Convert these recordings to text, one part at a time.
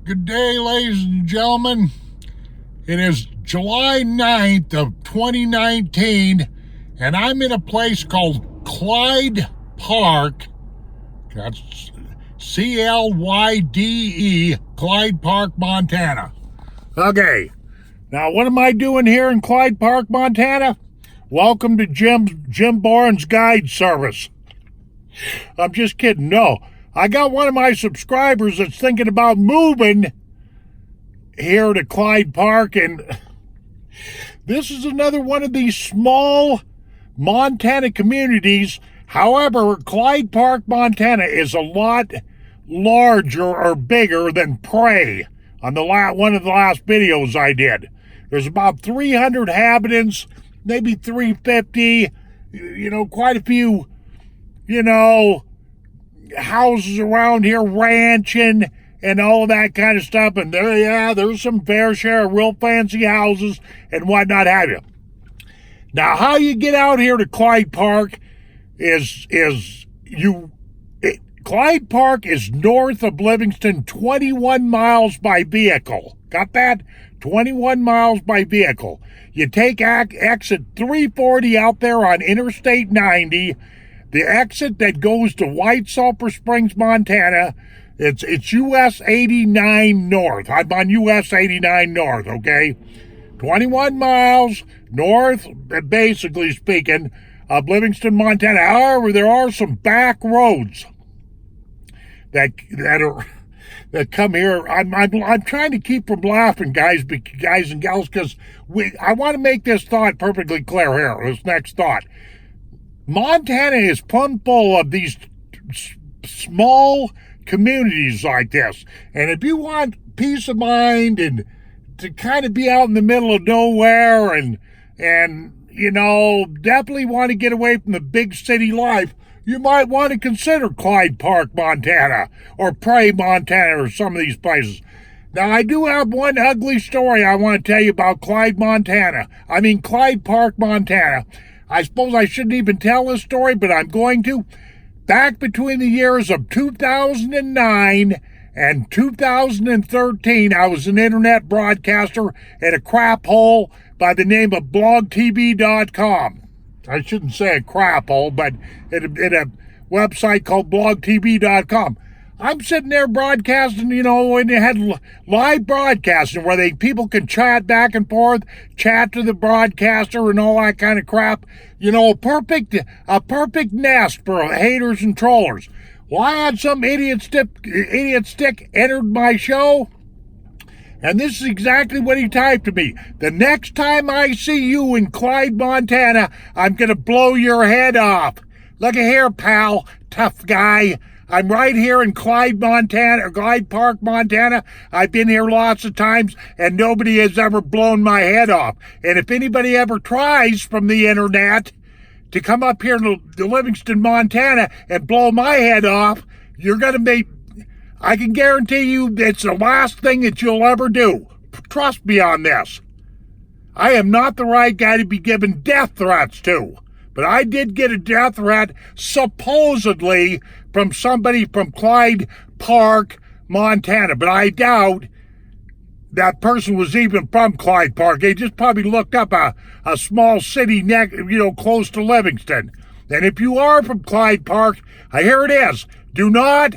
Good day, ladies and gentlemen. It is July 9th of 2019, and I'm in a place called Clyde Park. That's C-L-Y-D-E, Clyde Park, Montana. Okay, now what am I doing here in Clyde Park, Montana? Welcome to Jim Bourne's Guide Service. I'm just kidding. No, I got one of my subscribers that's thinking about moving here to Clyde Park, and this is another one of these small Montana communities. However, Clyde Park, Montana is a lot larger or bigger than Prey on one of the last videos I did. There's about 300 inhabitants, maybe 350, quite a few, houses around here, ranching and all of that kind of stuff. And there's some fair share of real fancy houses and whatnot have you. Now, how you get out here to Clyde Park Clyde Park is north of Livingston, 21 miles by vehicle. Got that? 21 miles by vehicle. You take exit 340 out there on Interstate 90. The exit that goes to White Sulphur Springs, Montana, it's US 89 North. I'm on US 89 North, okay? 21 miles north, basically speaking, of Livingston, Montana. However, there are some back roads that come here. I'm trying to keep from laughing, guys and gals, because I want to make this thought perfectly clear here. This next thought. Montana is plumb full of these small communities like this. And if you want peace of mind and to kind of be out in the middle of nowhere and definitely want to get away from the big city life, you might want to consider Clyde Park, Montana, or Prey, Montana, or some of these places. Now, I do have one ugly story I want to tell you about Clyde Park, Montana. I suppose I shouldn't even tell this story, but I'm going to. Back between the years of 2009 and 2013, I was an internet broadcaster at a crap hole by the name of blogtv.com. I shouldn't say a crap hole, but at a website called blogtv.com. I'm sitting there broadcasting, and they had live broadcasting where people can chat back and forth, chat to the broadcaster and all that kind of crap. A perfect nest for haters and trollers. Well, I had some idiot stick entered my show, and this is exactly what he typed to me. The next time I see you in Clyde, Montana, I'm going to blow your head off. Look at here, pal, tough guy. I'm right here in Clyde Park, Montana. I've been here lots of times, and nobody has ever blown my head off. And if anybody ever tries from the internet to come up here to Livingston, Montana, and blow my head off, I can guarantee you it's the last thing that you'll ever do. Trust me on this. I am not the right guy to be giving death threats to. But I did get a death threat, supposedly, from somebody from Clyde Park, Montana. But I doubt that person was even from Clyde Park. They just probably looked up a small city close to Livingston. And if you are from Clyde Park, here it is. Do not,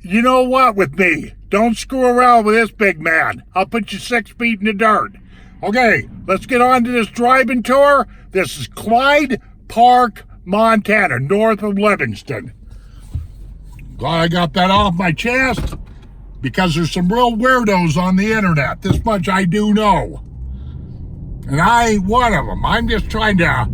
with me. Don't screw around with this big man. I'll put you 6 feet in the dirt. Okay, let's get on to this driving tour. This is Clyde Park, Montana, north of Livingston. Glad I got that off my chest, because there's some real weirdos on the internet. This much I do know. And I ain't one of them. I'm just trying to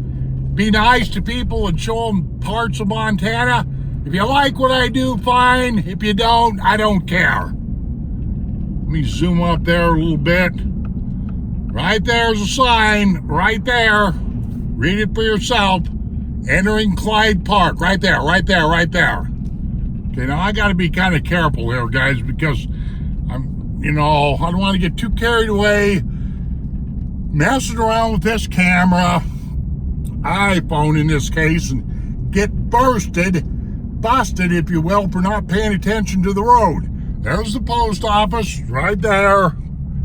be nice to people and show them parts of Montana. If you like what I do, fine. If you don't, I don't care. Let me zoom up there a little bit. Right there's a sign, right there. Read it for yourself. Entering Clyde Park, right there. Okay, now I got to be kind of careful here, guys, because I don't want to get too carried away messing around with this camera, iPhone in this case, and get busted, if you will, for not paying attention to the road. There's the post office right there,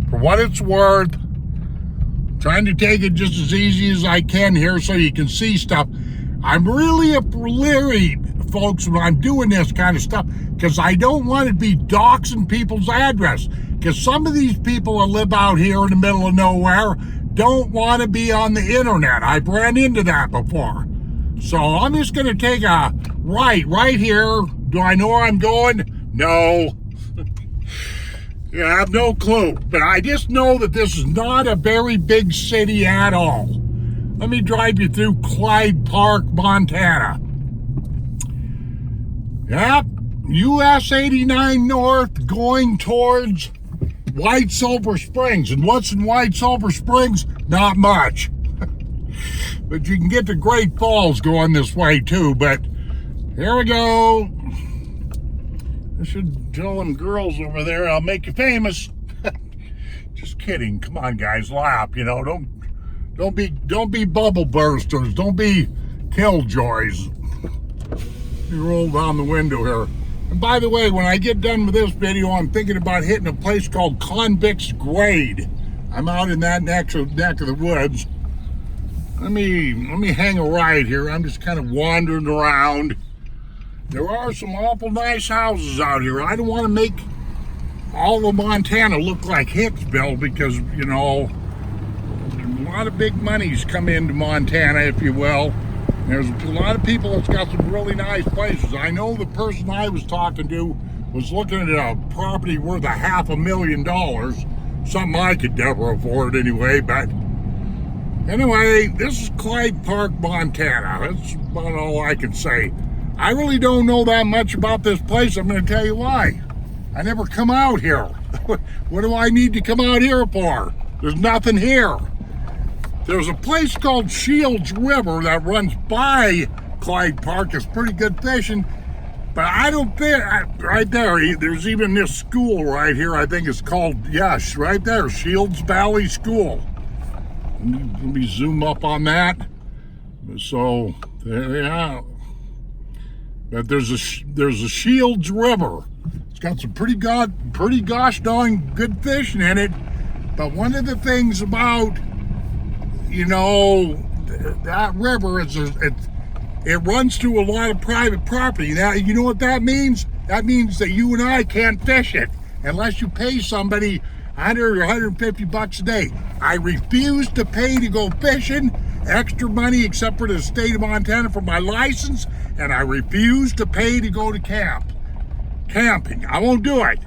for what it's worth. Trying to take it just as easy as I can here so you can see stuff. I'm really leery, folks, when I'm doing this kind of stuff, because I don't want to be doxing people's address. Because some of these people that live out here in the middle of nowhere don't want to be on the internet. I've ran into that before. So I'm just going to take a right here. Do I know where I'm going? No. Yeah, I have no clue. But I just know that this is not a very big city at all. Let me drive you through Clyde Park, Montana. Yep, US 89 North going towards White Sulphur Springs. And what's in White Sulphur Springs? Not much. But you can get to Great Falls going this way too. But here we go. I should tell them girls over there, I'll make you famous. Just kidding. Come on, guys, laugh. You know, don't be bubble bursters. Don't be killjoys. You roll down the window here. And by the way, when I get done with this video, I'm thinking about hitting a place called Convict's Grade. I'm out in that neck of the woods. Let me hang a right here. I'm just kind of wandering around. There are some awful nice houses out here. I don't want to make all of Montana look like Hicksville because, you know, a lot of big money's come into Montana, if you will. There's a lot of people that's got some really nice places. I know the person I was talking to was looking at a property worth $500,000. Something I could never afford anyway, but anyway, this is Clyde Park, Montana. That's about all I can say. I really don't know that much about this place. I'm going to tell you why. I never come out here. What do I need to come out here for? There's nothing here. There's a place called Shields River that runs by Clyde Park. It's pretty good fishing. But I don't think, right there, there's even this school right here. I think it's called, yes, right there, Shields Valley School. Let me zoom up on that. So, yeah. But there's a Shields River. It's got some pretty gosh darn good fishing in it. But one of the things about, you know, that river is it runs through a lot of private property. Now, you know what that means? That means that you and I can't fish it unless you pay somebody 100 or 150 bucks a day. I refuse to pay to go fishing, extra money except for the state of Montana for my license, and I refuse to pay to go to camping. I won't do it.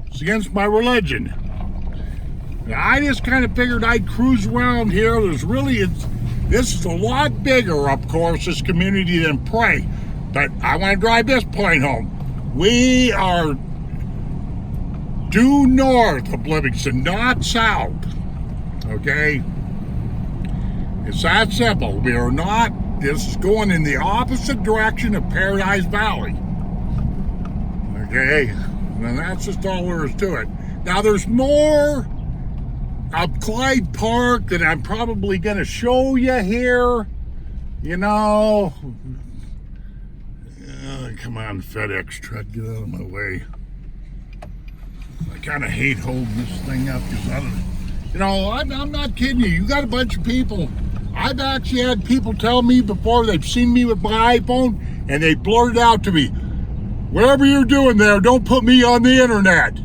It's against my religion. Now, I just kind of figured I'd cruise around here. This is a lot bigger, of course, this community than Prey, but I want to drive this point home. We are due north of Livingston, not south, okay? It's that simple. We are not, this is going in the opposite direction of Paradise Valley, okay? And that's just all there is to it. Now, there's more of Clyde Park that I'm probably going to show you here. You know, come on, FedEx truck, get out of my way. I kind of hate holding this thing up because I don't, you know, I'm not kidding you. You got a bunch of people. I've actually had people tell me before they've seen me with my iPhone and they blurted out to me, whatever you're doing there, don't put me on the internet.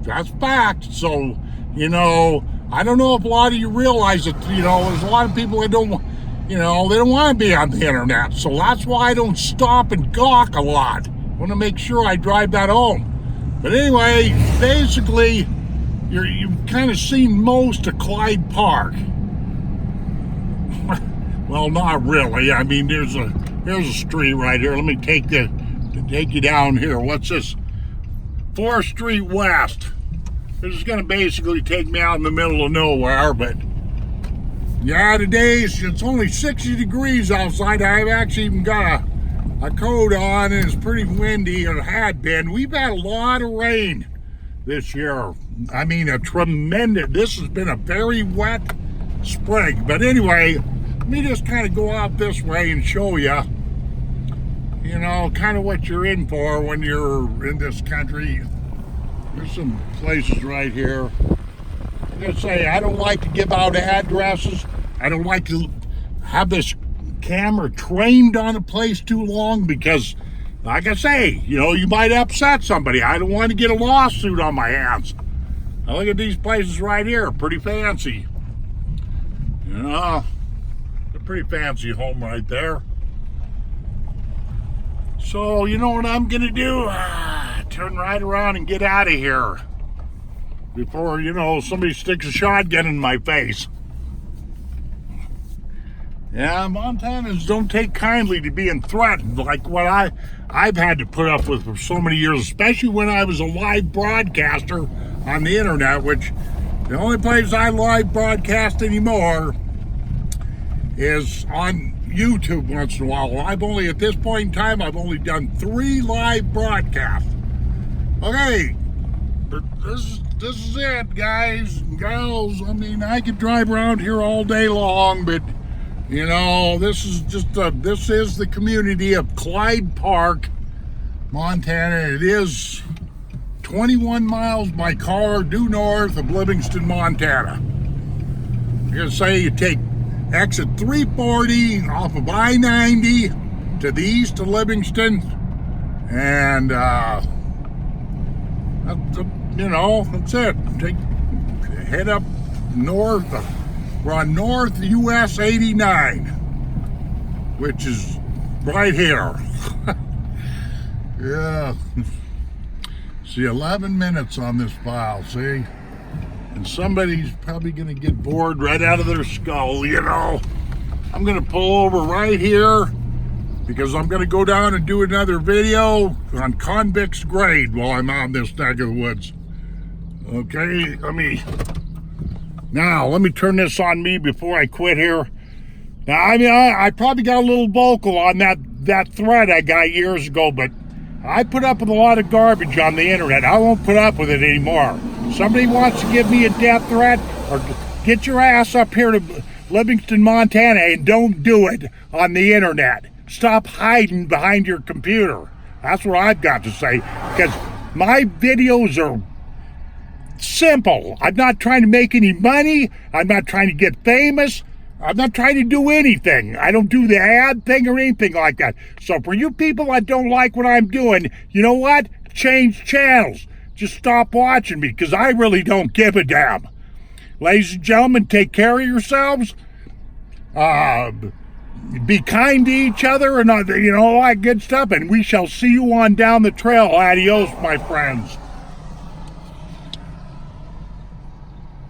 That's fact. So, you know, I don't know if a lot of you realize that, you know, there's a lot of people that don't, you know, they don't want to be on the internet. So that's why I don't stop and gawk a lot. I want to make sure I drive that home. But anyway, basically, you've kind of seen most of Clyde Park. Well, not really. I mean, there's a street right here. Let me take you down here. What's this? 4th Street West. This is going to basically take me out in the middle of nowhere, but yeah, today it's only 60 degrees outside. I've actually even got a coat on, and it's pretty windy, or had been. We've had a lot of rain this year. I mean, this has been a very wet spring. But anyway, let me just kind of go out this way and show you, you know, kind of what you're in for when you're in this country. There's some places right here. I'm gonna say I don't like to give out addresses. I don't like to have this camera trained on a place too long because, like I say, you might upset somebody. I don't want to get a lawsuit on my hands. Now look at these places right here, pretty fancy. A pretty fancy home right there. So you know what I'm gonna do? Turn right around and get out of here before somebody sticks a shotgun in my face. Yeah, Montanans don't take kindly to being threatened like what I've had to put up with for so many years, especially when I was a live broadcaster on the internet, which the only place I live broadcast anymore is on YouTube once in a while. At this point in time, I've only done 3 live broadcasts. Okay, but this is it, guys and gals. I mean, I could drive around here all day long, but this is the community of Clyde Park, Montana. It is 21 miles by car due north of Livingston, Montana. I'm gonna say you take exit 340 off of I-90 to the east of Livingston, and that's it. Head up north. We're on North US 89, which is right here. Yeah. See, 11 minutes on this file, see? And somebody's probably going to get bored right out of their skull, I'm going to pull over right here because I'm going to go down and do another video on convicts grade while I'm out in this neck of the woods. Okay, let me turn this on me before I quit here. Now, I probably got a little vocal on that thread I got years ago, but I put up with a lot of garbage on the internet. I won't put up with it anymore. Somebody wants to give me a death threat, or get your ass up here to Livingston, Montana, and don't do it on the internet. Stop hiding behind your computer. That's what I've got to say, because my videos are simple. I'm not trying to make any money. I'm not trying to get famous. I'm not trying to do anything. I don't do the ad thing or anything like that. So for you people that don't like what I'm doing, you know what? Change channels. Just stop watching me, because I really don't give a damn. Ladies and gentlemen, take care of yourselves. Be kind to each other and all that good stuff. And we shall see you on down the trail. Adios, my friends.